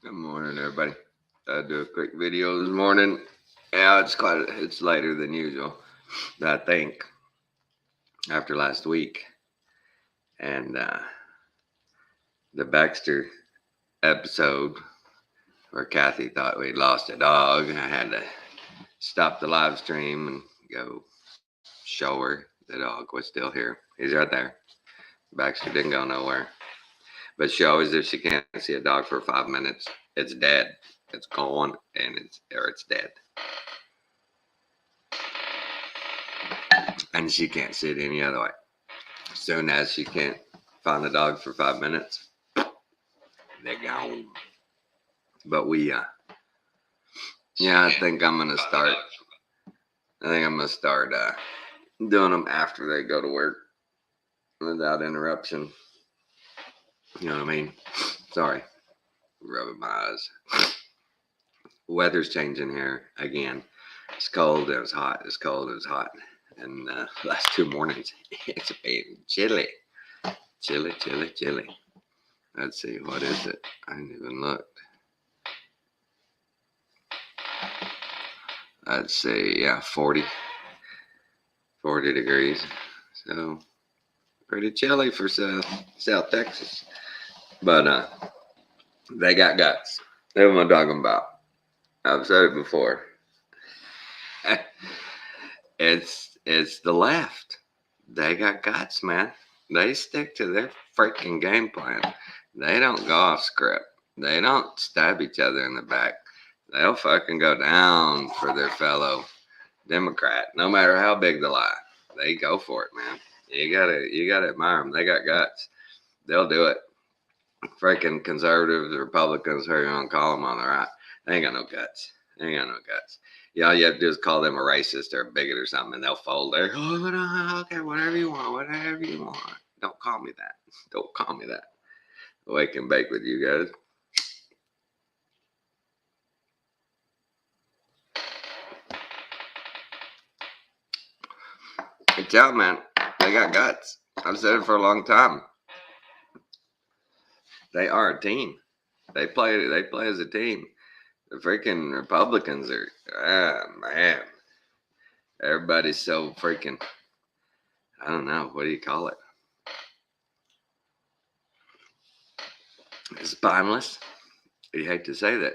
Good morning, everybody. I do a quick video this morning. Yeah, it's later than usual. I think after last week and the Baxter episode where Kathy thought we'd lost a dog, I had to stop the live stream and go show her the dog was still here. He's right there. Baxter didn't go nowhere, but she always, if she can't see a dog for 5 minutes, it's dead. It's gone, and it's dead. And she can't see it any other way. As soon as she can't find the dog for 5 minutes, they're gone. But yeah, I think I'm gonna start. Doing them after they go to work without interruption. You know what I mean? Sorry, rubbing my eyes. Weather's changing here again. It's cold. It was hot. It's cold. It was hot. And last 2 mornings, it's been chilly. Chilly. Let's see, what is it? I didn't even look. Let's see, yeah, 40 degrees. So pretty chilly for South Texas. But they got guts. That's what I'm talking about. I've said it before. It's the left. They got guts, man. They stick to their freaking game plan. They don't go off script. They don't stab each other in the back. They'll fucking go down for their fellow Democrat, no matter how big the lie. They go for it, man. You gotta admire them. They got guts. They'll do it. Freaking conservatives, Republicans, whoever you want to call them on the right, they ain't got no guts. Yeah, all you have to do is call them a racist or a bigot or something, and they'll fold there. Oh, okay, whatever you want. Don't call me that. Wake and bake with you guys. Good job, man. They got guts. I've said it for a long time. They are a team. They play as a team. The freaking Republicans are, man. Everybody's so freaking, I don't know, what do you call it? Spineless. You hate to say that.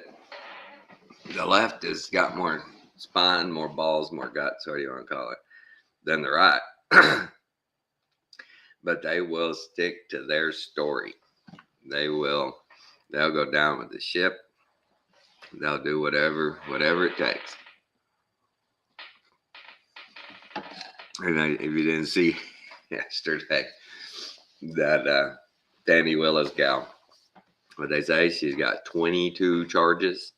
The left has got more spine, more balls, more guts, what do you want to call it, than the right. But they will stick to their story. They'll go down with the ship. They'll do whatever it takes. And if you didn't see yesterday, that Danny Willis gal, what they say, she's got 22 charges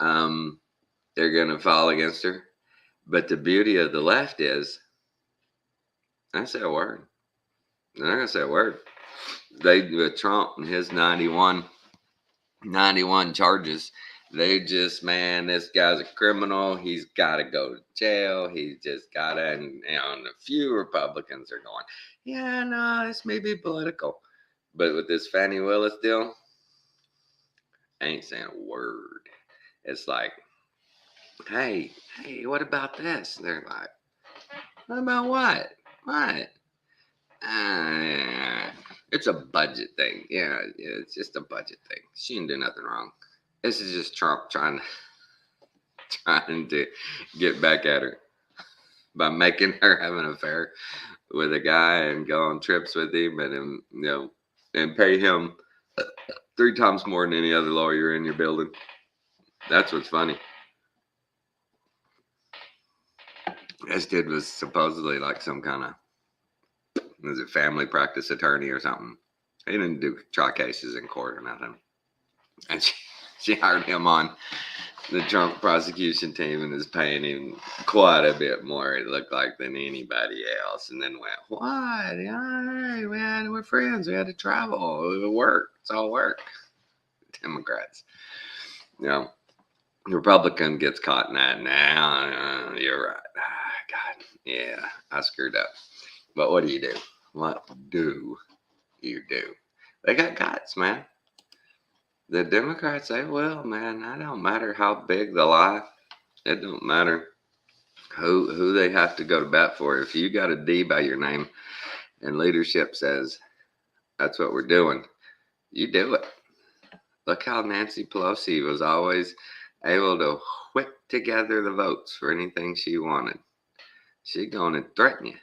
they're going to file against her. But the beauty of the left is, I say a word. They're not going to say a word. With Trump and his 91 charges, they just, man, this guy's a criminal. He's got to go to jail. He's just got to, and a few Republicans are going, yeah, no, this may be political. But with this Fannie Willis deal, I ain't saying a word. It's like, hey, what about this? And they're like, what about what? What? It's a budget thing. Yeah, it's just a budget thing. She didn't do nothing wrong. This is just Trump trying to get back at her by making her have an affair with a guy and go on trips with him and pay him 3 times more than any other lawyer in your building. That's what's funny. This dude was supposedly like some kind of, was it family practice attorney or something? He didn't try cases in court or nothing. And she hired him on the Trump prosecution team and is paying him quite a bit more, it looked like, than anybody else. And then went, what? Yeah, we're friends. We had to travel. It work. It's all work. Democrats. Republican gets caught in that now. You're right. God, yeah, I screwed up. But what do you do? What do you do? They got guts, man. The Democrats, they will, man. It don't matter how big the lie. It don't matter who they have to go to bat for. If you got a D by your name and leadership says that's what we're doing, you do it. Look how Nancy Pelosi was always able to whip together the votes for anything she wanted. She's going to threaten you.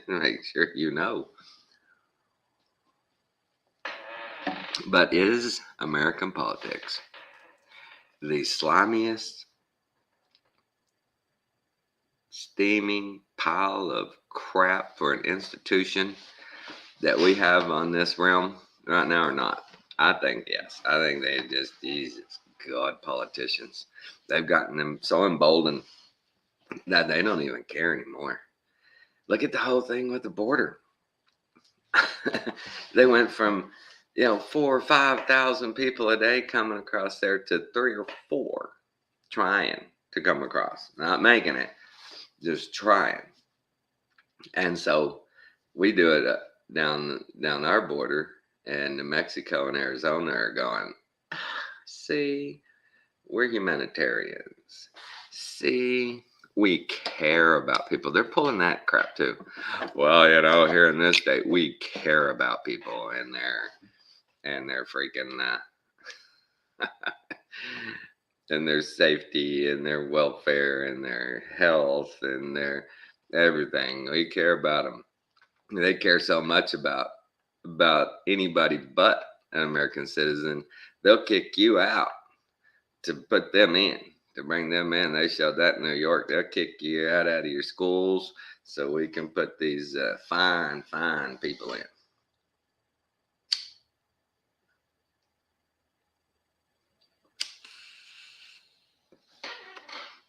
Make sure you know. But is American politics the slimiest, steaming pile of crap for an institution that we have on this realm right now or not? I think yes. I think they just, Jesus God, politicians. They've gotten them so emboldened that they don't even care anymore. Look at the whole thing with the border. They went from 4,000 or 5,000 people a day coming across there to 3 or 4 trying to come across, not making it, just trying. And so we do it down our border, and New Mexico and Arizona are going, see, we're humanitarians. See, we care about people. They're pulling that crap too. Well, here in this state, we care about people and their freaking and their safety and their welfare and their health and their everything. We care about them. They care so much about anybody but an American citizen. They'll kick you out to put them in, to bring them in. They showed that in New York. They'll kick you out of your schools so we can put these fine people in.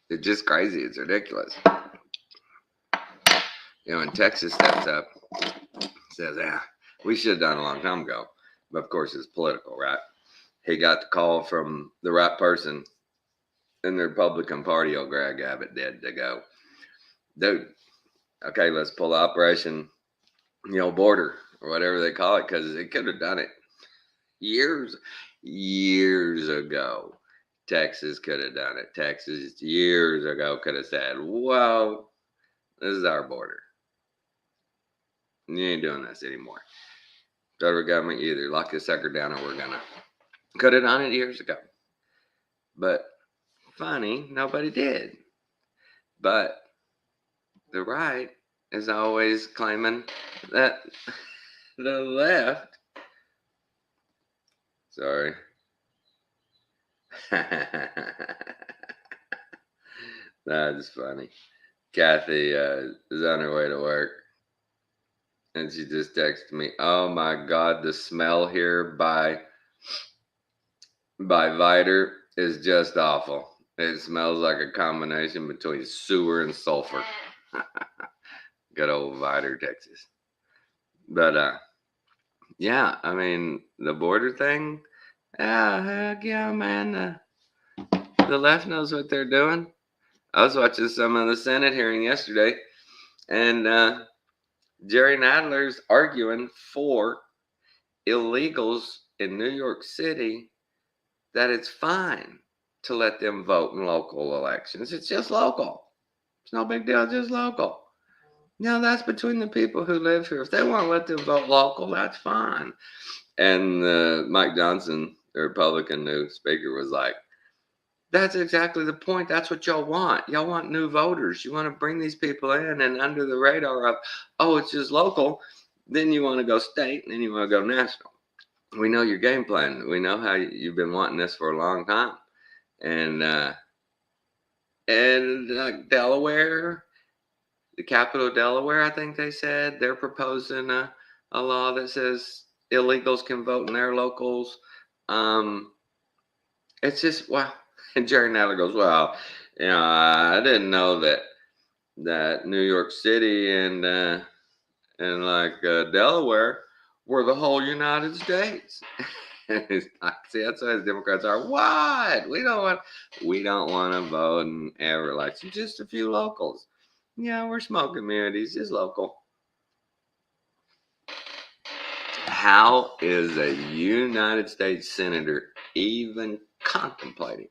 It's just crazy. It's ridiculous. When Texas steps up, says, we should have done a long time ago. But of course, it's political, right? He got the call from the right person in the Republican Party. Old Greg Abbott did, to go, dude, okay, let's pull Operation, Border or whatever they call it, because it could have done it years ago. Texas could have done it. Texas years ago could have said, whoa, this is our border. You ain't doing this anymore. Federal government, you either lock this sucker down or we're gonna. Could have done it years ago. But funny, nobody did. But the right is always claiming that the left. Sorry. That's funny. Kathy is on her way to work, and she just texted me, oh my God, the smell here by Viter is just awful. It smells like a combination between sewer and sulfur. Good old Viter, Texas. But yeah, I mean, the border thing, heck yeah, man. The left knows what they're doing. I was watching some of the Senate hearing yesterday, and Jerry Nadler's arguing for illegals in New York City that it's fine to let them vote in local elections. It's just local. It's no big deal, just local. That's between the people who live here. If they want to let them vote local, that's fine. And Mike Johnson, the Republican new speaker, was like, that's exactly the point. That's what y'all want. Y'all want new voters. You want to bring these people in, and under the radar of, it's just local. Then you want to go state, and then you want to go national. We know your game plan. We know how you've been wanting this for a long time. And Delaware, the capital of Delaware, I think they said, they're proposing a law that says illegals can vote in their locals. It's just, wow. And Jerry Nadler goes, well, I didn't know that New York City and Delaware were the whole United States. See, that's why the Democrats are. What? We don't want to vote in every election. Just a few locals. Yeah, we're small communities, just local. How is a United States senator even contemplating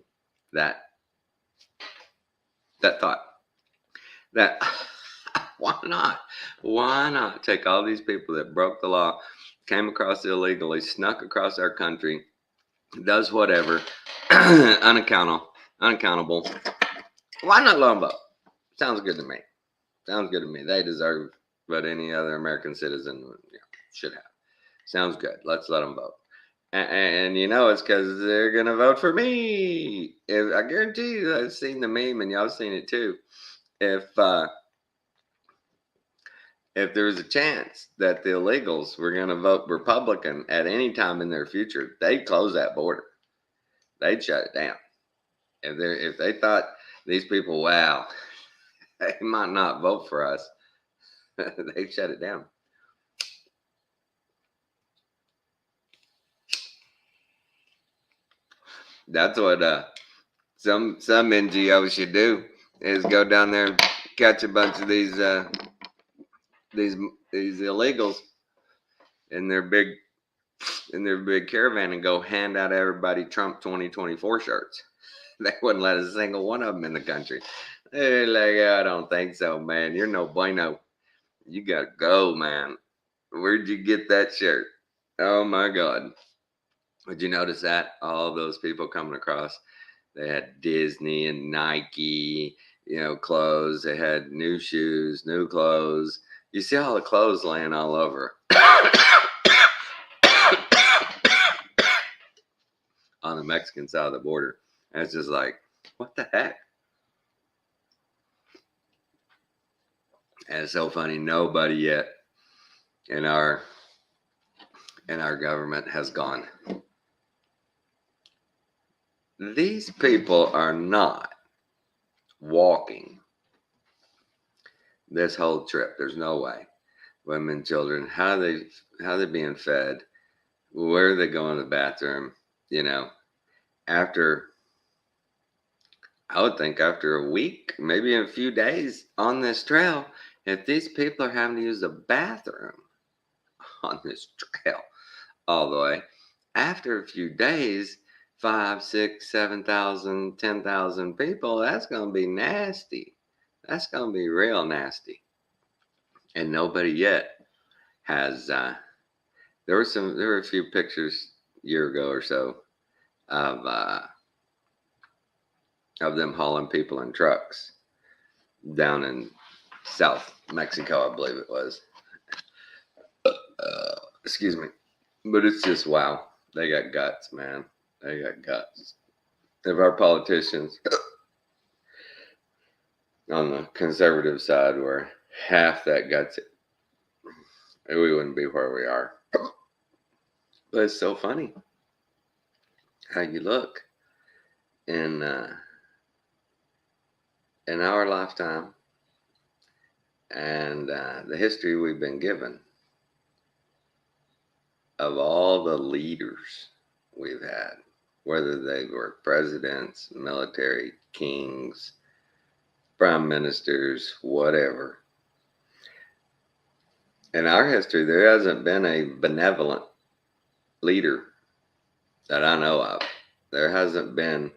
that thought? That why not? Why not take all these people that broke the law, came across illegally, snuck across our country, does whatever, unaccountable. Why not let them vote? Sounds good to me. Sounds good to me. They deserve what any other American citizen should have. Sounds good. Let's let them vote. And you know it's because they're gonna vote for me. I guarantee you, I've seen the meme, and y'all seen it too. If there was a chance that the illegals were gonna vote Republican at any time in their future, they'd close that border. They'd shut it down. If they thought these people, wow, they might not vote for us, they'd shut it down. That's what some NGOs should do, is go down there and catch a bunch of these illegals in their big caravan and go hand out everybody Trump 2024 shirts. They wouldn't let a single one of them in the country. They're like, I don't think so, man. You're no bueno. You gotta go, man. Where'd you get that shirt? Oh my God. Did you notice that? All those people coming across, they had Disney and Nike, clothes. They had new shoes, new clothes. You see all the clothes laying all over on the Mexican side of the border. And it's just like, what the heck? And it's so funny. Nobody yet in our government has gone, these people are not walking this whole trip. There's no way. Women, children, how they being fed? Where are they going to the bathroom? After, I would think after a week, maybe a few days on this trail, if these people are having to use the bathroom on this trail all the way, after a few days, 5, 6, 7,000, 10,000 people, that's going to be nasty. That's going to be real nasty. And nobody yet has, there were a few pictures a year ago or so of them hauling people in trucks down in South Mexico, I believe it was. Excuse me. But it's just, wow. They got guts, man. They got guts. If our politicians on the conservative side were half that gutsy, we wouldn't be where we are. But it's so funny how you look in our lifetime and the history we've been given of all the leaders we've had, whether they were presidents, military, kings, prime ministers, whatever. In our history, there hasn't been a benevolent leader that I know of. There hasn't been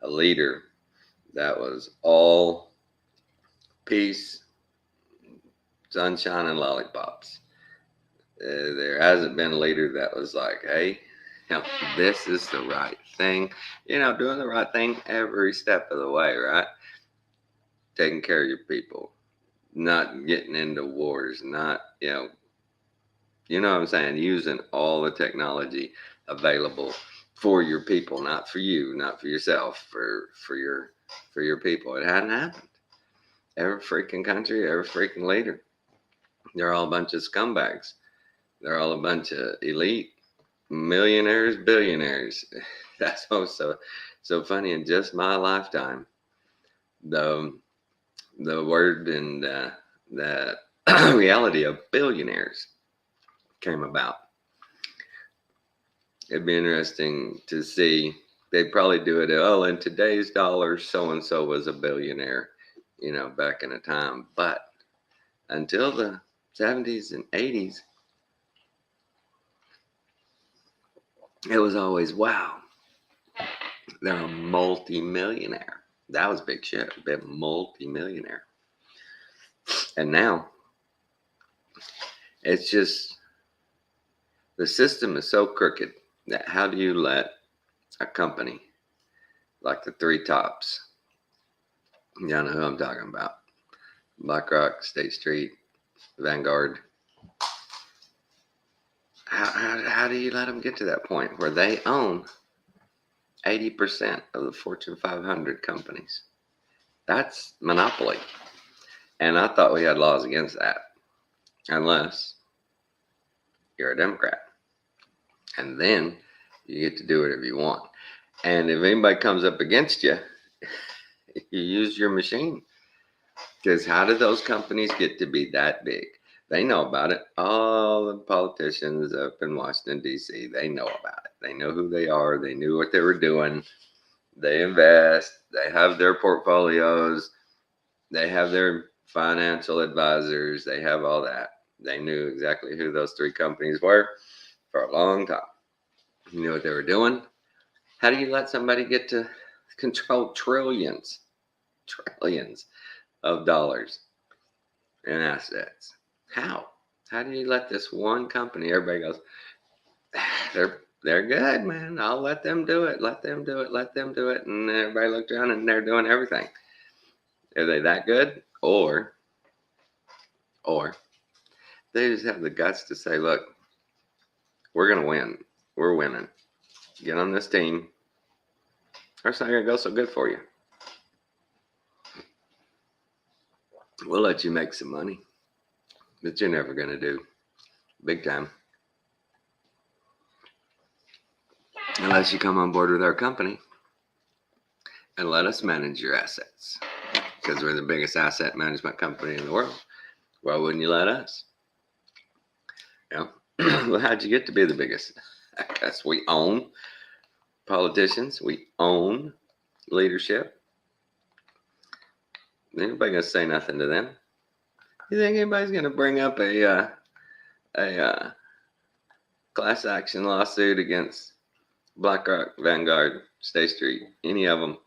a leader that was all peace, sunshine, and lollipops. There hasn't been a leader that was like, hey, this is the right thing. Doing the right thing every step of the way, right? Taking care of your people, not getting into wars, not, you know what I'm saying? Using all the technology available for your people, not for you, not for yourself, for your people. It hadn't happened. Every freaking country, every freaking leader, they're all a bunch of scumbags. They're all a bunch of elite millionaires, billionaires. That's also so funny. In just my lifetime, the word and the reality of billionaires came about. It'd be interesting to see. They'd probably do it. Oh, in today's dollars, so and so was a billionaire, back in the time. But until the 70s and 80s, it was always, wow, they're a multi-millionaire. That was big shit, big multi-millionaire. And now it's just, the system is so crooked that how do you let a company like the three tops, y'all know who I'm talking about, BlackRock, State Street, Vanguard, how do you let them get to that point where they own 80% of the Fortune 500 companies? That's monopoly. And I thought we had laws against that, unless you're a Democrat. And then you get to do whatever you want. And if anybody comes up against you, you use your machine. Because how did those companies get to be that big? They know about it. All the politicians up in Washington, D.C., they know about it. They know who they are. They knew what they were doing. They invest. They have their portfolios. They have their financial advisors. They have all that. They knew exactly who those three companies were for a long time. You knew what they were doing. How do you let somebody get to control trillions of dollars in assets? How? How do you let this one company? Everybody goes, they're good, man. I'll let them do it. Let them do it. Let them do it. And everybody looked around and they're doing everything. Are they that good? Or they just have the guts to say, look, we're gonna win. We're winning. Get on this team. Or it's not gonna go so good for you. We'll let you make some money, but you're never gonna do big time unless you come on board with our company and let us manage your assets, because we're the biggest asset management company in the world. Why wouldn't you let us? Yeah. Well, how'd you get to be the biggest? I guess we own politicians. We own leadership. Anybody gonna say nothing to them? You think anybody's gonna bring up a class action lawsuit against BlackRock, Vanguard, State Street, any of them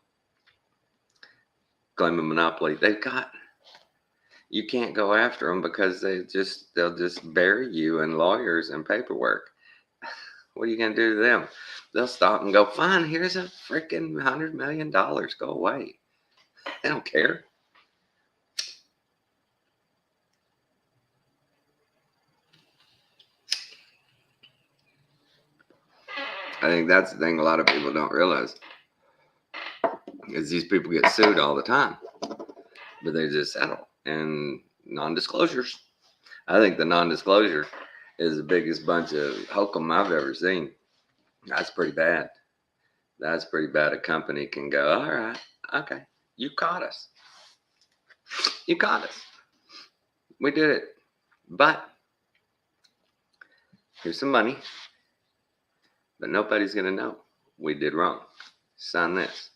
claim a monopoly? You can't go after them because they'll just bury you in lawyers and paperwork. What are you going to do to them? They'll stop and go, fine, here's a freaking $100 million. Go away. They don't care. I think that's the thing a lot of people don't realize is these people get sued all the time, but they just settle. And non-disclosures. I think the non-disclosure is the biggest bunch of hokum I've ever seen. That's pretty bad. That's pretty bad. A company can go, all right, okay, you caught us. You caught us. We did it. But here's some money. But nobody's going to know we did wrong. Sign this.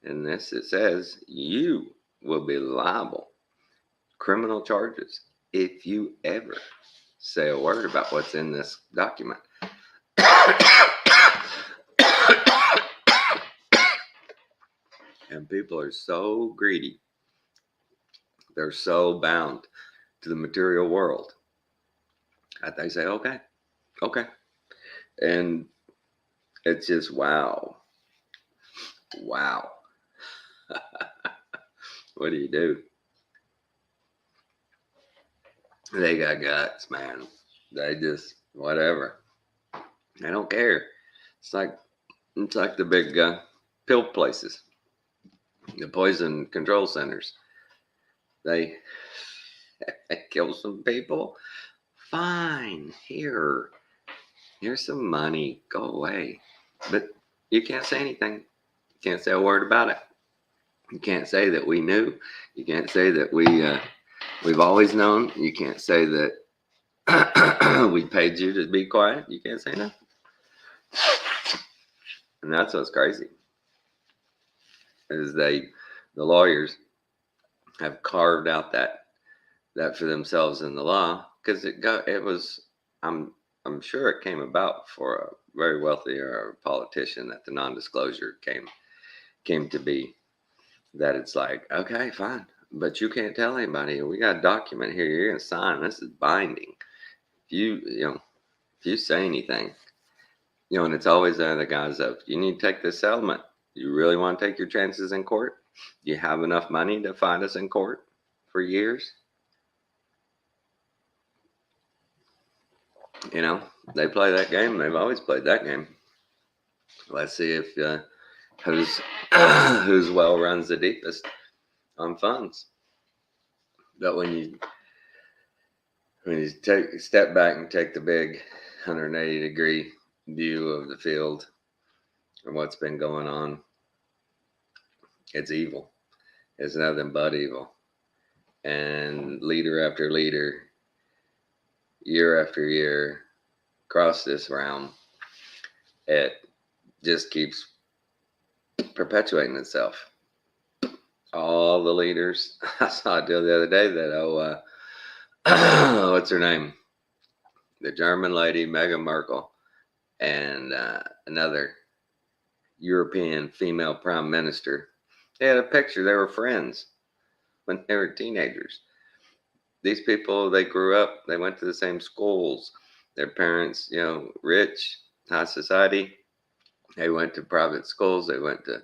In this, it says you will be liable. Criminal charges if you ever say a word about what's in this document. And people are so greedy. They're so bound to the material world that they say, okay. And it's just, wow. What do you do? They got guts, man. They just, whatever. They don't care. It's like the big pill places, the poison control centers. They kill some people. Fine, here's some money. Go away. But you can't say anything. You can't say a word about it. You can't say that we knew. You can't say that we've always known. You can't say that we paid you to be quiet. You can't say nothing. And that's what's crazy. Is the lawyers have carved out that for themselves in the law, because it was, I'm I'm sure it came about for a very wealthy or politician that the non-disclosure came to be. That it's like, okay, fine, but you can't tell anybody. We got a document here. You're gonna sign. This is binding. If if you say anything, and it's always the guys of, you need to take this settlement. You really want to take your chances in court? You have enough money to fight us in court for years? They play that game. They've always played that game. Let's see if who's whose well runs the deepest on funds. But when you step back and take the big 180-degree view of the field and what's been going on, it's evil. It's nothing but evil. And leader after leader, year after year, across this realm, it just keeps perpetuating itself. All the leaders, I saw a deal the other day that, what's her name? The German lady, Meghan Markle, and another European female prime minister. They had a picture. They were friends when they were teenagers. These people, they grew up, they went to the same schools. Their parents, rich, high society. They went to private schools. They went to,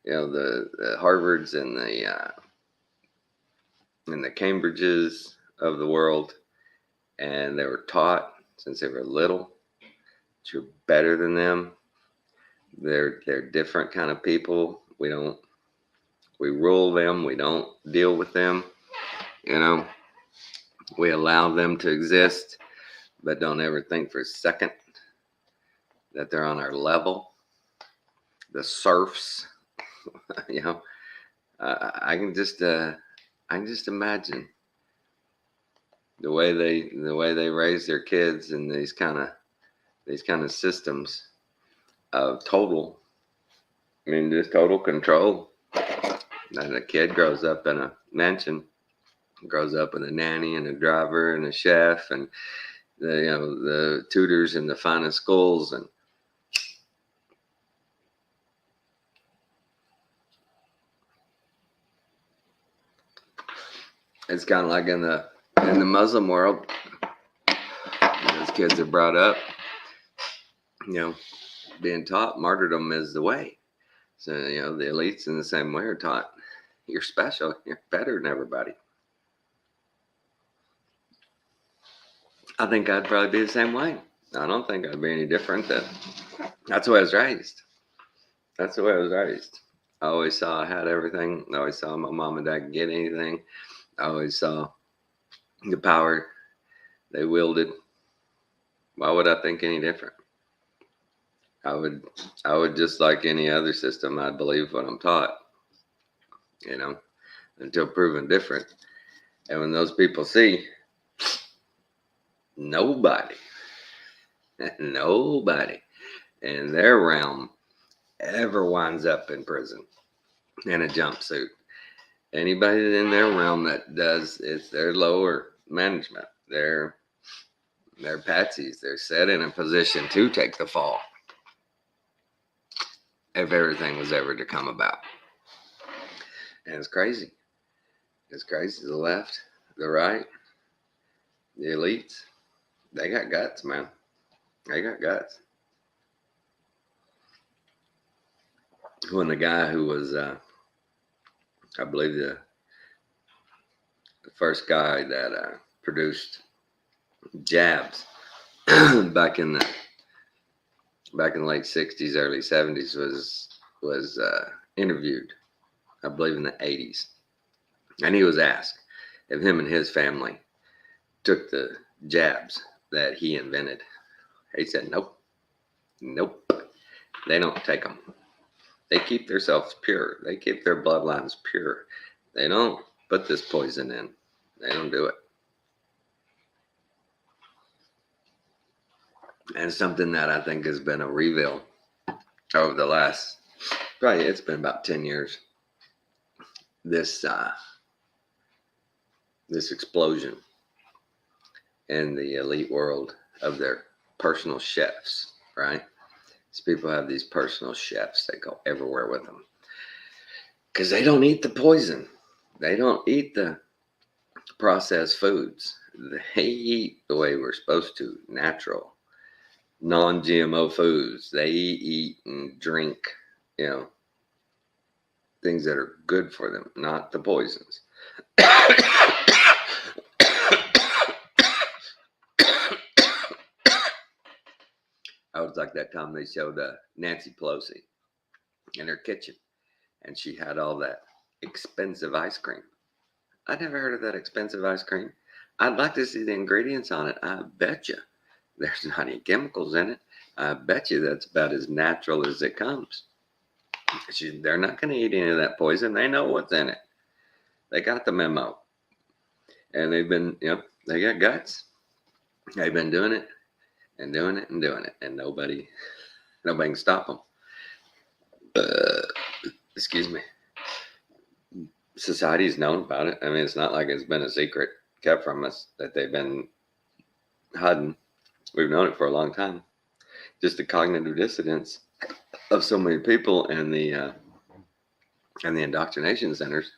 the Harvards and the Cambridges of the world. And they were taught since they were little that you're better than them. They're different kind of people. We rule them. We don't deal with them. We allow them to exist, but don't ever think for a second that they're on our level. The serfs, I can just imagine the way they raise their kids in these kind of systems of just total control. And a kid grows up in a mansion, grows up with a nanny and a driver and a chef and the tutors in the finest schools, and it's kind of like in the Muslim world. Those kids are brought up, being taught martyrdom is the way. So the elites in the same way are taught, you're special, you're better than everybody. I think I'd probably be the same way. I don't think I'd be any different. That's the way I was raised. I always saw I had everything. I always saw my mom and dad could get anything. I always saw the power they wielded. Why would I think any different? I would just like any other system. I'd believe what I'm taught, until proven different. And when those people see nobody in their realm ever winds up in prison in a jumpsuit. Anybody in their realm that does, it's their lower management. They're patsies. They're set in a position to take the fall if everything was ever to come about. And it's crazy. It's crazy. The left, the right, the elites, they got guts, man. They got guts. When the guy who was, I believe the first guy that produced jabs back in the late 60s, early 70s was interviewed, I believe in the 80s. And he was asked if him and his family took the jabs that he invented. He said, nope. They don't take them. They keep themselves pure. They keep their bloodlines pure. They don't put this poison in. They don't do it. And something that I think has been a reveal over the last, probably it's been about 10 years. This explosion in the elite world of their personal chefs, right? These people have these personal chefs that go everywhere with them because they don't eat the poison. They don't eat the processed foods. They eat the way we're supposed to, natural, non-GMO foods. They eat and drink, you know, things that are good for them, not the poisons. I was like that time they showed Nancy Pelosi in her kitchen, and she had all that expensive ice cream. I'd never heard of that expensive ice cream. I'd like to see the ingredients on it. I bet you there's not any chemicals in it. I bet you that's about as natural as it comes. They're not going to eat any of that poison. They know what's in it. They got the memo. And they've been, they got guts. They've been doing it and doing it and doing it. And nobody can stop them. Excuse me. Society's known about it. I mean, it's not like it's been a secret kept from us that they've been hiding. We've known it for a long time. Just the cognitive dissonance of so many people and the indoctrination centers.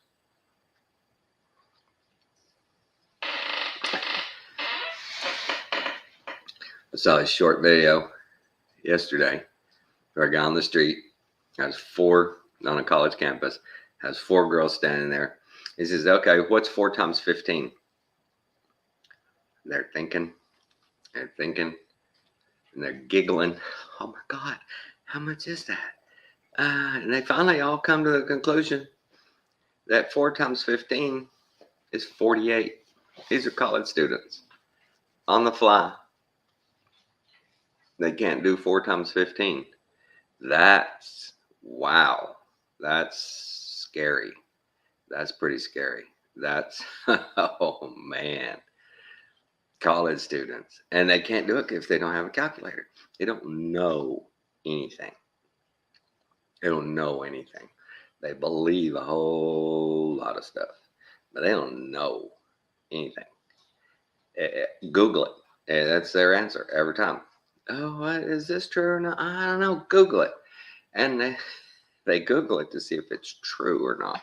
I saw a short video yesterday where a guy on the street has on a college campus, has 4 girls standing there. He says, okay, what's 4 times 15? They're thinking, and they're giggling. Oh my God, how much is that? And they finally all come to the conclusion that 4 times 15 is 48. These are college students on the fly. They can't do 4 times 15. That's wow. That's scary. That's pretty scary. That's, oh man. College students. And they can't do it if they don't have a calculator. They don't know anything. They don't know anything. They believe a whole lot of stuff, but they don't know anything. Google it. That's their answer every time. Oh, what, is this true or not? I don't know. Google it. And they Google it to see if it's true or not.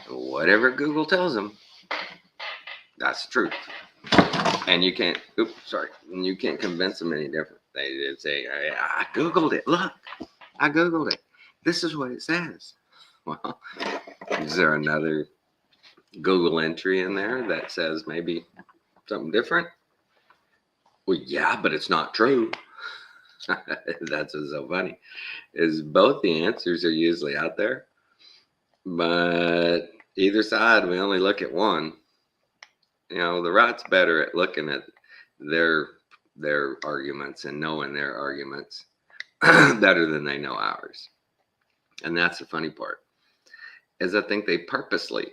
Whatever Google tells them, that's the truth. And you can't, you can't convince them any different. They say, I Googled it. Look, I Googled it. This is what it says. Well, is there another Google entry in there that says maybe something different? Well, yeah, but it's not true. That's what's so funny, is both the answers are usually out there, but either side, we only look at one. The right's better at looking at their arguments and knowing their arguments better than they know ours. And that's the funny part, is I think they purposely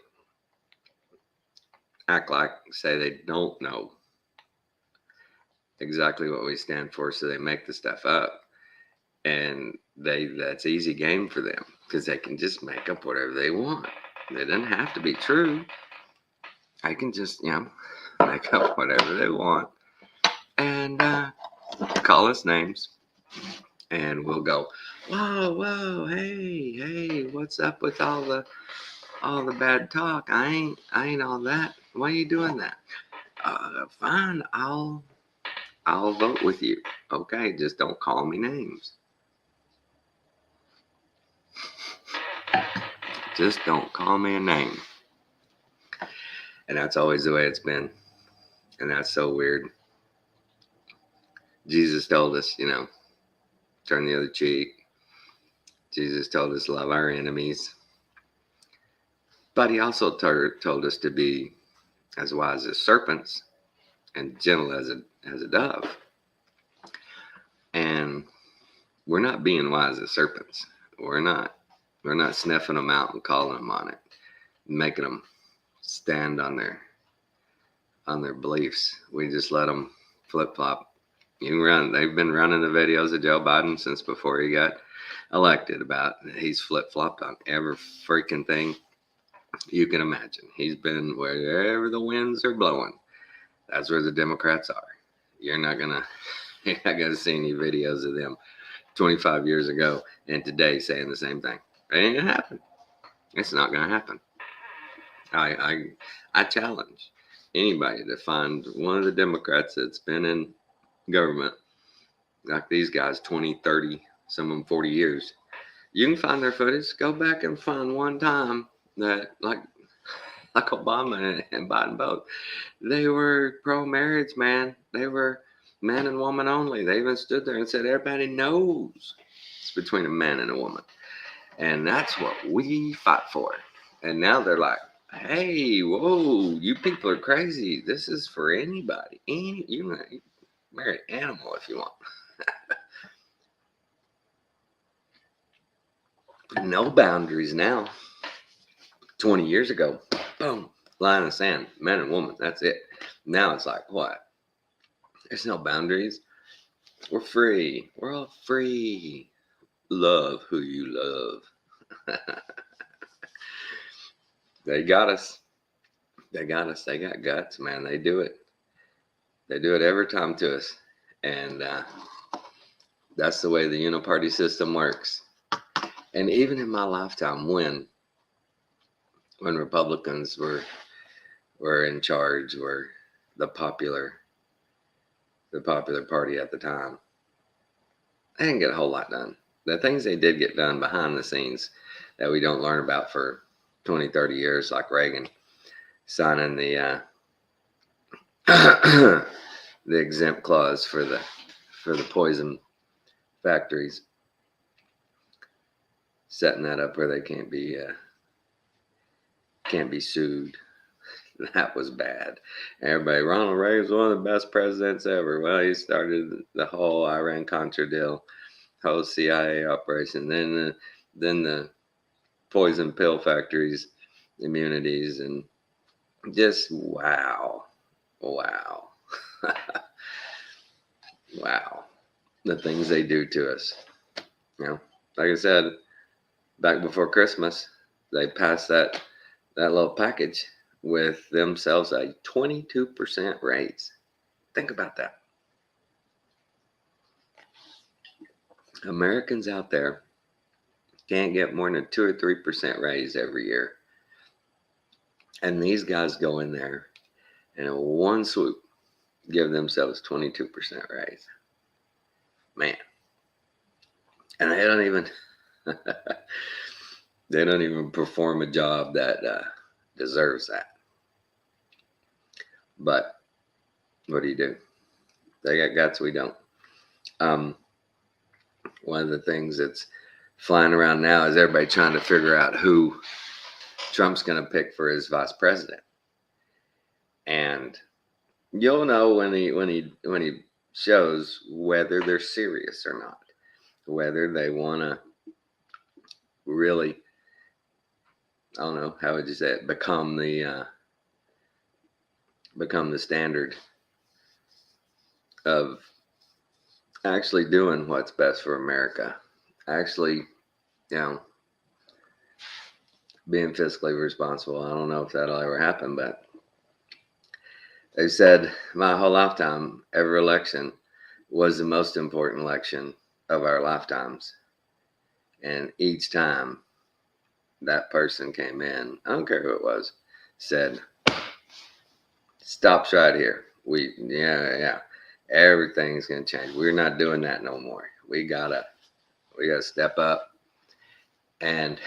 say they don't know exactly what we stand for, so they make the stuff up, and that's easy game for them because they can just make up whatever they want. It doesn't have to be true. I can just make up whatever they want and call us names, and we'll go, whoa, hey, what's up with all the bad talk? I ain't all that. Why are you doing that? Fine, I'll vote with you. Okay, just don't call me names. Just don't call me a name. And that's always the way it's been. And that's so weird. Jesus told us, turn the other cheek. Jesus told us love our enemies. But he also told us to be as wise as serpents and gentle as a dove. And we're not being wise as serpents. We're not sniffing them out and calling them on it, making them stand on their beliefs. We just let them flip flop. They've been running the videos of Joe Biden since before he got elected about he's flip flopped on every freaking thing you can imagine. He's been wherever the winds are blowing. That's where the Democrats are. You're not gonna You're not going to see any videos of them 25 years ago and today saying the same thing. It ain't going to happen. It's not going to happen. I challenge anybody to find one of the Democrats that's been in government, like these guys, 20, 30, some of them 40 years. You can find their footage. Go back and find one time that, like Obama and Biden both, they were pro-marriage, man. They were man and woman only. They even stood there and said, everybody knows it's between a man and a woman. And that's what we fight for. And now they're like, hey, whoa, you people are crazy. This is for anybody. You marry an animal if you want. No boundaries now. 20 years ago, boom, line of sand, man and woman, that's it. Now it's like, what? There's no boundaries. We're free. We're all free. Love who you love. They got us. They got us. They got guts, man. They do it. They do it every time to us. And that's the way the uniparty system works. And even in my lifetime, when Republicans were in charge, were the popular party at the time, they didn't get a whole lot done. The things they did get done behind the scenes that we don't learn about for 20, 30 years, like Reagan signing the the exempt clause for the poison factories, setting that up where they can't be sued. That was bad. Everybody, Ronald Reagan's one of the best presidents ever. Well, he started the whole Iran-Contra deal, whole CIA operation, then the poison pill factories, immunities, and just wow. Wow, the things they do to us. You know, like I said, back before Christmas, they passed that little package with themselves a 22% raise. Think about that. Americans out there can't get more than a 2 or 3% raise every year. And these guys go in there and in one swoop give themselves 22% raise. Man. And they don't even perform a job that deserves that. But what do? They got guts, we don't. One of the things that's flying around now is everybody trying to figure out who Trump's going to pick for his vice president. And you'll know when he shows whether they're serious or not, whether they want to really, I don't know, how would you say it, become the standard of actually doing what's best for America, actually, being fiscally responsible. I don't know if that'll ever happen, but they said my whole lifetime, every election was the most important election of our lifetimes. And each time that person came in, I don't care who it was, said, stops right here. Everything's going to change. We're not doing that no more. We gotta step up. And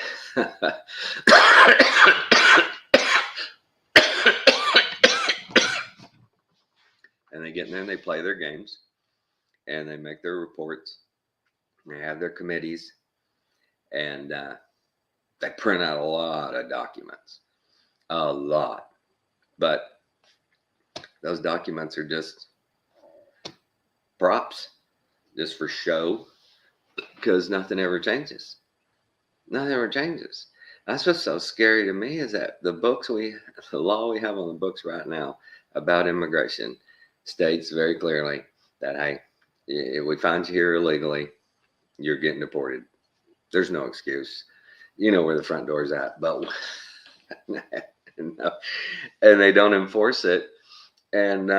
and they get in there and they play their games and they make their reports. They have their committees and they print out a lot of documents, a lot. But those documents are just props, just for show, because nothing ever changes. Nothing ever changes. That's what's so scary to me, is that the law we have on the books right now about immigration states very clearly that, hey, if we find you here illegally, you're getting deported. There's no excuse. You know where the front door is at, but and they don't enforce it. And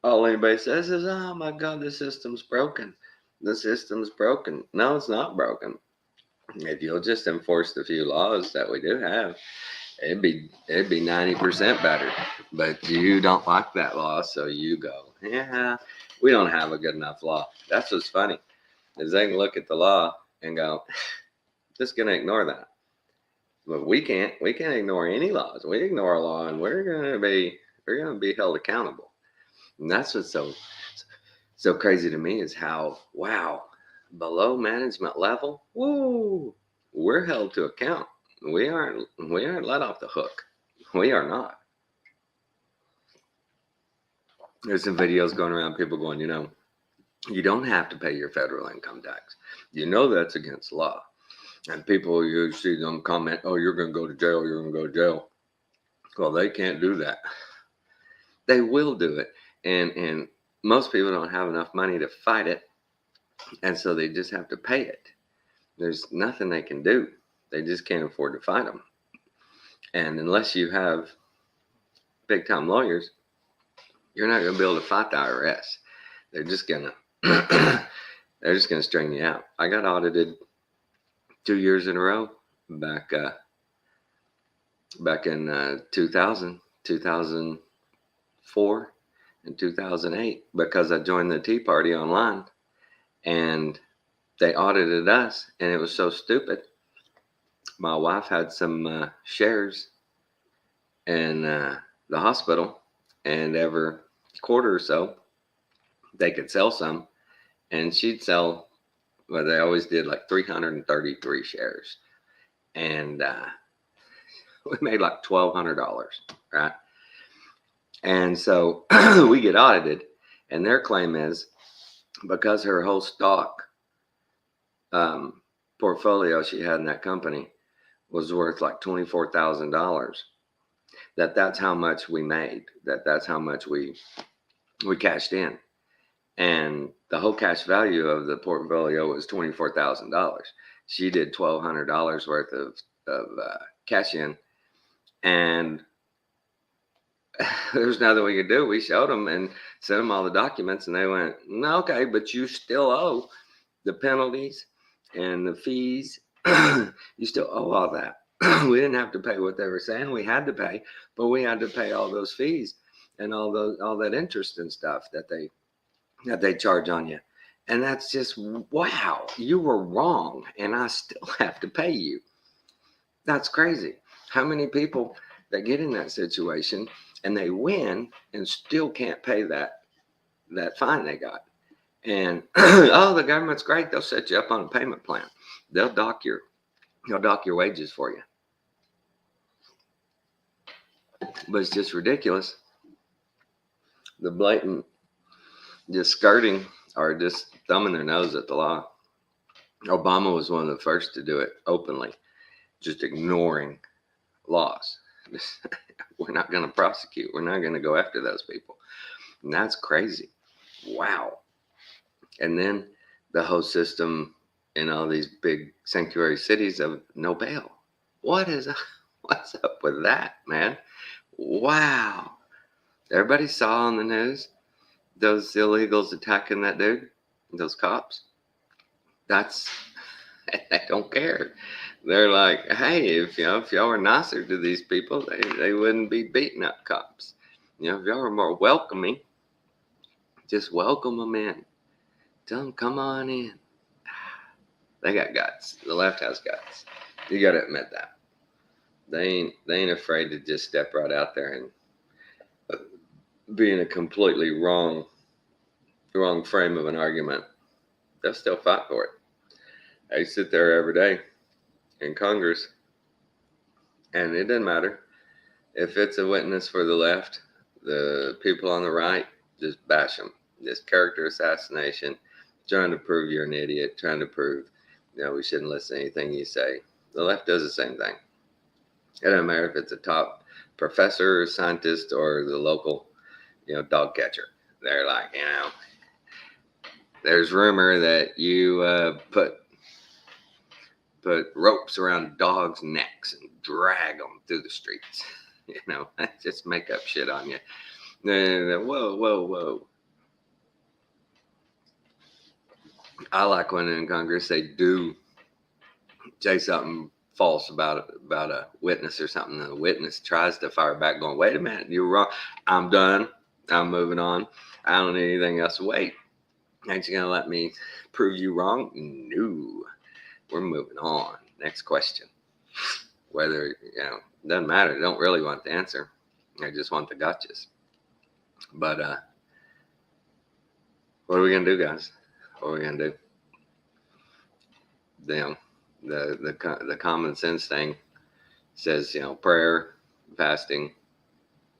All anybody says is, oh my God, the system's broken. The system's broken. No, it's not broken. If you'll just enforce the few laws that we do have, it'd be 90% better. But you don't like that law, so you go, yeah, we don't have a good enough law. That's what's funny, is they can look at the law and go, just gonna ignore that. But we can't. We can't ignore any laws. We ignore a law, and we're gonna be held accountable. And that's what's so crazy to me is how, wow, below management level, woo, we're held to account. We aren't let off the hook. We are not. There's some videos going around, people going, you don't have to pay your federal income tax. That's against law. And people, you see them comment, oh, you're going to go to jail, you're going to go to jail. Well, they can't do that. They will do it. And most people don't have enough money to fight it. And so they just have to pay it. There's nothing they can do. They just can't afford to fight them. And unless you have big time lawyers, you're not going to be able to fight the IRS. They're just going to they're just going to string you out. I got audited 2 years in a row back in 2000, 2004, and 2008 because I joined the Tea Party online, and they audited us, and it was so stupid. My wife had some shares in the hospital, and every quarter or so they could sell some, and she'd sell, well, they always did like 333 shares, and we made like $1,200, right? And so we get audited, and their claim is because her whole stock portfolio she had in that company was worth like $24,000, that's how much we made, that's how much we cashed in. And the whole cash value of the portfolio was $24,000. She did $1,200 worth of cash in, and there's nothing we could do. We showed them and sent them all the documents, and they went, no, okay, but you still owe the penalties and the fees. You still owe all that. We didn't have to pay what they were saying we had to pay, but we had to pay all those fees and all that interest and stuff that they charge on you. And that's just, wow, you were wrong, and I still have to pay you. That's crazy. How many people that get in that situation and they win and still can't pay that fine they got? And oh, the government's great. They'll set you up on a payment plan. They'll dock your wages for you. But it's just ridiculous. The blatant just skirting or just thumbing their nose at the law. Obama was one of the first to do it openly, just ignoring laws. We're not going to prosecute. We're not going to go after those people. And that's crazy. Wow. And then the whole system in all these big sanctuary cities of no bail. What's up with that, man? Wow. Everybody saw on the news those illegals attacking that dude, those cops. They don't care. They're like, hey, if y'all were nicer to these people, they wouldn't be beating up cops. If y'all were more welcoming, just welcome them in. Tell them, come on in. They got guts. The left has guts. You got to admit that. They ain't afraid to just step right out there and be in a completely wrong frame of an argument. They'll still fight for it. I sit there every day in Congress, and it doesn't matter if it's a witness for the left, the people on the right, just bash them. Just character assassination, trying to prove you're an idiot, trying to prove we shouldn't listen to anything you say. The left does the same thing. It doesn't matter if it's a top professor or scientist or the local dog catcher. They're like, there's rumor that you put ropes around dogs' necks and drag them through the streets. Just make up shit on you. Whoa. I like when in Congress they do say something false about a witness or something, and the witness tries to fire back, going, "Wait a minute, you're wrong. I'm done. I'm moving on. I don't need anything else. Wait, ain't you gonna let me prove you wrong? No, we're moving on. Next question. Whether doesn't matter. They don't really want the answer. They just want the gotchas. But what are we gonna do, guys? What are we gonna do? You the common sense thing says, prayer, fasting,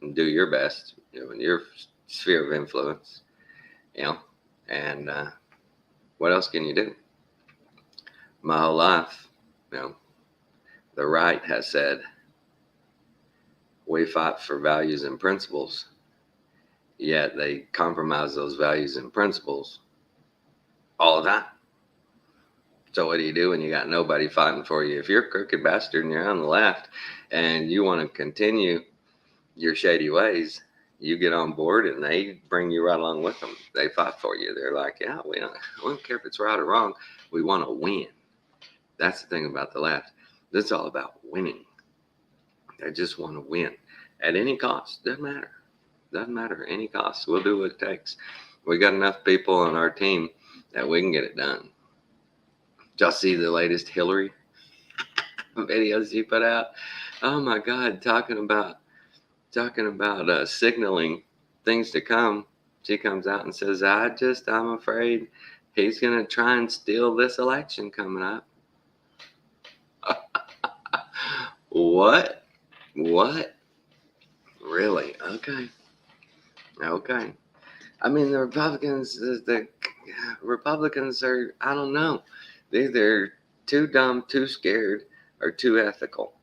and do your best, in your sphere of influence, and what else can you do? My whole life, the right has said we fight for values and principles, yet they compromise those values and principles all the time. So what do you do when you got nobody fighting for you? If you're a crooked bastard and you're on the left and you want to continue your shady ways, you get on board and they bring you right along with them. They fight for you. They're like, yeah, we don't care if it's right or wrong. We want to win. That's the thing about the left. It's all about winning. They just want to win at any cost. Doesn't matter. Doesn't matter. Any cost. We'll do what it takes. We got enough people on our team that we can get it done. Did y'all see the latest Hillary videos she put out? Oh my God, talking about signaling things to come. She comes out and says, I'm afraid he's going to try and steal this election coming up. What? Really? Okay. I mean, the Republicans are, I don't know. They're either too dumb, too scared, or too ethical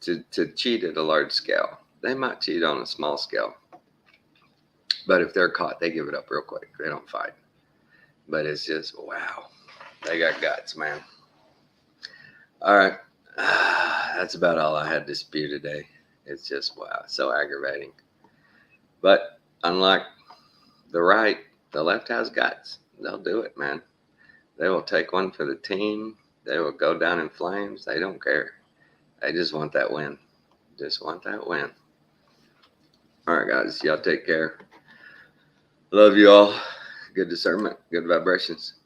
to cheat at a large scale. They might cheat on a small scale. But if they're caught, they give it up real quick. They don't fight. But it's just, wow. They got guts, man. All right. That's about all I had to spew today. It's just, wow, so aggravating. But unlike the right, the left has guts. They'll do it, man. They will take one for the team. They will go down in flames. They don't care. They just want that win. Just want that win. All right, guys. Y'all take care. Love you all. Good discernment. Good vibrations.